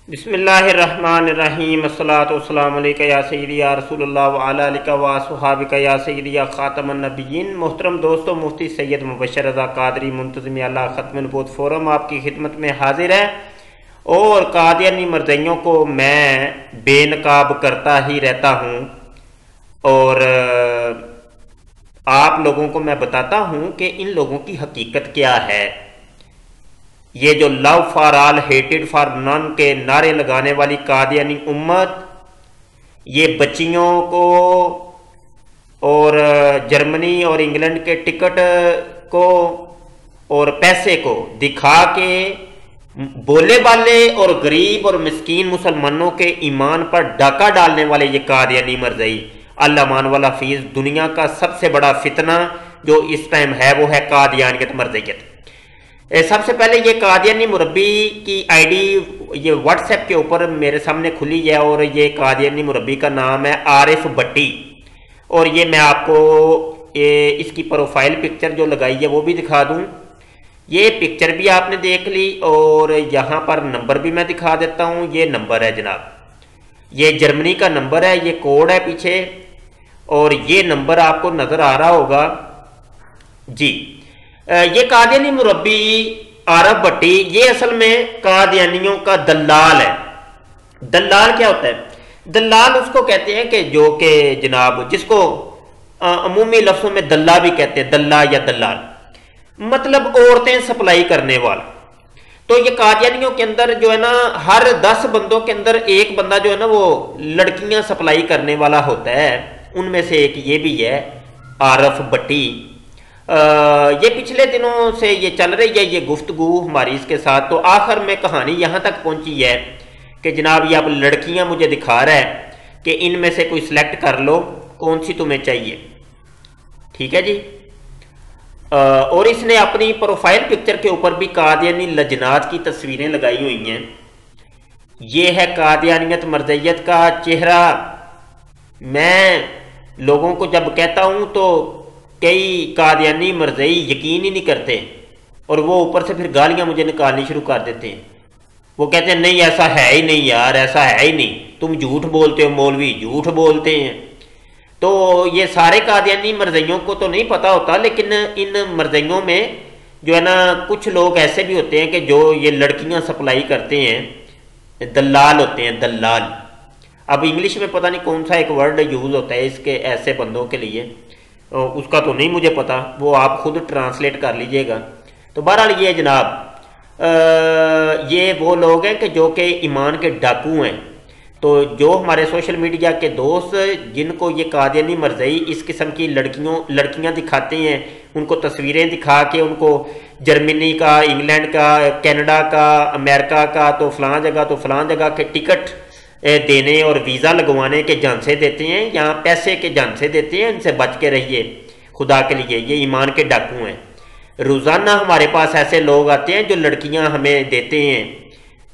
بسم اللہ الرحمن الرحیم الصلاۃ والسلام علیکہ یا سیدی یا رسول اللہ وعلی آلہ و صحابہ یا سیدی یا خاتم النبیین۔ محترم دوستو، مفتی سید مبشر رضا قادری منتظم اعلیٰ ختم نبوت فورم آپ کی خدمت میں حاضر ہے، اور قادیانی مرزائیوں کو میں بے نقاب کرتا ہی رہتا ہوں، اور آپ لوگوں کو میں بتاتا ہوں کہ ان لوگوں کی حقیقت کیا ہے۔ یہ جو لو فار آل ہیٹڈ فار نن کے نعرے لگانے والی قادیانی امت، یہ بچیوں کو اور جرمنی اور انگلینڈ کے ٹکٹ کو اور پیسے کو دکھا کے بولے بالے اور غریب اور مسکین مسلمانوں کے ایمان پر ڈاکہ ڈالنے والے یہ قادیانی مرزائی، اللہ مان والا فیض، دنیا کا سب سے بڑا فتنہ جو اس ٹائم ہے وہ ہے قادیانیت مرزائیت۔ سب سے پہلے یہ قادیانی مربی کی آئی ڈی یہ واٹس ایپ کے اوپر میرے سامنے کھلی ہے، اور یہ قادیانی مربی کا نام ہے عارف بٹی، اور یہ میں آپ کو اس کی پروفائل پکچر جو لگائی ہے وہ بھی دکھا دوں۔ یہ پکچر بھی آپ نے دیکھ لی، اور یہاں پر نمبر بھی میں دکھا دیتا ہوں۔ یہ نمبر ہے جناب، یہ جرمنی کا نمبر ہے، یہ کوڈ ہے پیچھے، اور یہ نمبر آپ کو نظر آ رہا ہوگا جی۔ یہ قادیانی مربی عارف بٹی یہ اصل میں قادیانیوں کا دلال ہے۔ دلال کیا ہوتا ہے؟ دلال اس کو کہتے ہیں کہ جو کہ جناب جس کو عمومی لفظوں میں دلہ بھی کہتے ہیں، دلہ یا دلال، مطلب عورتیں سپلائی کرنے والا۔ تو یہ قادیانیوں کے اندر جو ہے نا، ہر 10 بندوں کے اندر ایک بندہ جو ہے نا وہ لڑکیاں سپلائی کرنے والا ہوتا ہے، ان میں سے ایک یہ بھی ہے عارف بٹی۔ یہ پچھلے دنوں سے یہ چل رہی ہے یہ گفتگو ہماری اس کے ساتھ، تو آخر میں کہانی یہاں تک پہنچی ہے کہ جناب یہ اب لڑکیاں مجھے دکھا رہا ہے کہ ان میں سے کوئی سلیکٹ کر لو کون سی تمہیں چاہیے، ٹھیک ہے جی۔ اور اس نے اپنی پروفائل پکچر کے اوپر بھی قادیانی لجنات کی تصویریں لگائی ہوئی ہیں۔ یہ ہے قادیانیت مرزائیت کا چہرہ۔ میں لوگوں کو جب کہتا ہوں تو کئی قادیانی مرزائی یقین ہی نہیں کرتے، اور وہ اوپر سے پھر گالیاں مجھے نکالنی شروع کر دیتے ہیں۔ وہ کہتے ہیں نہیں ایسا ہے ہی نہیں یار، ایسا ہے ہی نہیں، تم جھوٹ بولتے ہو، مولوی جھوٹ بولتے ہیں۔ تو یہ سارے قادیانی مرزائیوں کو تو نہیں پتہ ہوتا، لیکن ان مرزائیوں میں جو ہے نا کچھ لوگ ایسے بھی ہوتے ہیں کہ جو یہ لڑکیاں سپلائی کرتے ہیں، دلال ہوتے ہیں، دلال۔ اب انگلش میں پتہ نہیں کون سا ایک ورڈ یوز ہوتا ہے اس کے ایسے بندوں کے لیے، اس کا تو نہیں مجھے پتا، وہ آپ خود ٹرانسلیٹ کر لیجئے گا۔ تو بہرحال یہ جناب یہ وہ لوگ ہیں کہ جو کہ ایمان کے ڈاکو ہیں۔ تو جو ہمارے سوشل میڈیا کے دوست جن کو یہ قادیانی مرزائی اس قسم کی لڑکیاں دکھاتے ہیں، ان کو تصویریں دکھا کے ان کو جرمنی کا، انگلینڈ کا، کینیڈا کا، امریکہ کا، تو فلاں جگہ کے ٹکٹ دینے اور ویزا لگوانے کے جھانسے دیتے ہیں، یہاں پیسے کے جھانسے دیتے ہیں، ان سے بچ کے رہیے خدا کے لیے، یہ ایمان کے ڈاکو ہیں۔ روزانہ ہمارے پاس ایسے لوگ آتے ہیں جو لڑکیاں ہمیں دیتے ہیں،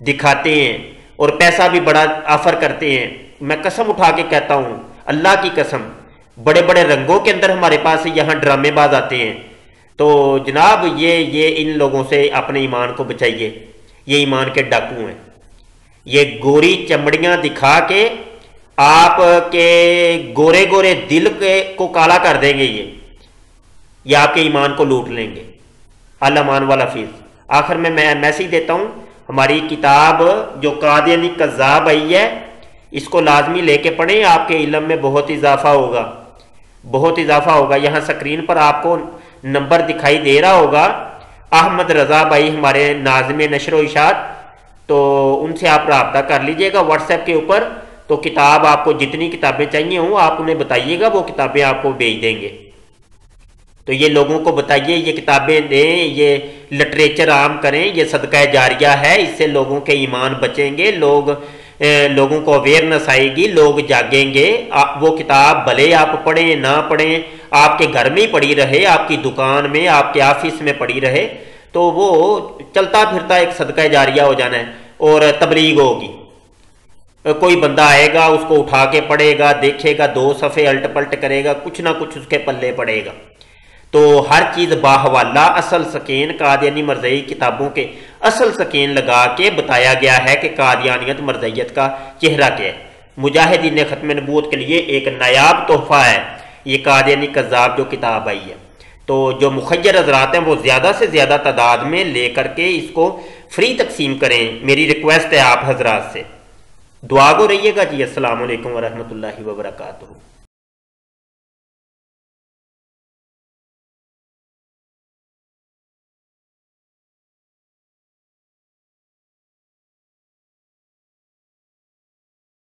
دکھاتے ہیں، اور پیسہ بھی بڑا آفر کرتے ہیں۔ میں قسم اٹھا کے کہتا ہوں، اللہ کی قسم، بڑے بڑے رنگوں کے اندر ہمارے پاس یہاں ڈرامے باز آتے ہیں۔ تو جناب یہ ان لوگوں سے اپنے ایمان کو بچائیے، یہ ایمان کے ڈاکو ہیں۔ یہ گوری چمڑیاں دکھا کے آپ کے گورے گورے دل کو کالا کر دیں گے، یہ آپ کے ایمان کو لوٹ لیں گے، اللہ مان والا فیض۔ آخر میں میسیج دیتا ہوں، ہماری کتاب جو قادیانی کذاب آئی ہے، اس کو لازمی لے کے پڑھیں، آپ کے علم میں بہت اضافہ ہوگا، بہت اضافہ ہوگا۔ یہاں سکرین پر آپ کو نمبر دکھائی دے رہا ہوگا، احمد رضا بھائی ہمارے ناظم نشر و اشاعت، تو ان سے آپ رابطہ کر لیجئے گا واٹس ایپ کے اوپر، تو کتاب آپ کو جتنی کتابیں چاہیے ہوں آپ انہیں بتائیے گا، وہ کتابیں آپ کو بھیج دیں گے۔ تو یہ لوگوں کو بتائیے، یہ کتابیں دیں، یہ لٹریچر عام کریں، یہ صدقہ جاریہ ہے، اس سے لوگوں کے ایمان بچیں گے، لوگوں کو اویئرنس آئے گی، لوگ جاگیں گے۔ وہ کتاب بھلے آپ پڑھیں نہ پڑھیں، آپ کے گھر میں ہی پڑی رہے، آپ کی دکان میں، آپ کے آفس میں پڑی رہے، تو وہ چلتا پھرتا ایک صدقہ جاریہ ہو جانا ہے، اور تبلیغ ہوگی۔ کوئی بندہ آئے گا، اس کو اٹھا کے پڑھے گا، دیکھے گا، 2 صفحے الٹ پلٹ کرے گا، کچھ نہ کچھ اس کے پلے پڑے گا۔ تو ہر چیز باحوالہ، اصل سکین قادیانی مرزائی کتابوں کے اصل سکین لگا کے بتایا گیا ہے کہ قادیانیت مرزیت کا چہرہ کیا ہے۔ مجاہدین ختم نبوت کے لیے ایک نایاب تحفہ ہے یہ قادیانی کذاب جو کتاب آئی ہے۔ تو جو مخیر حضرات ہیں وہ زیادہ سے زیادہ تعداد میں لے کر کے اس کو فری تقسیم کریں، میری ریکویسٹ ہے آپ حضرات سے۔ دعا گو رہیے گا جی۔ السلام علیکم ورحمۃ اللہ وبرکاتہ۔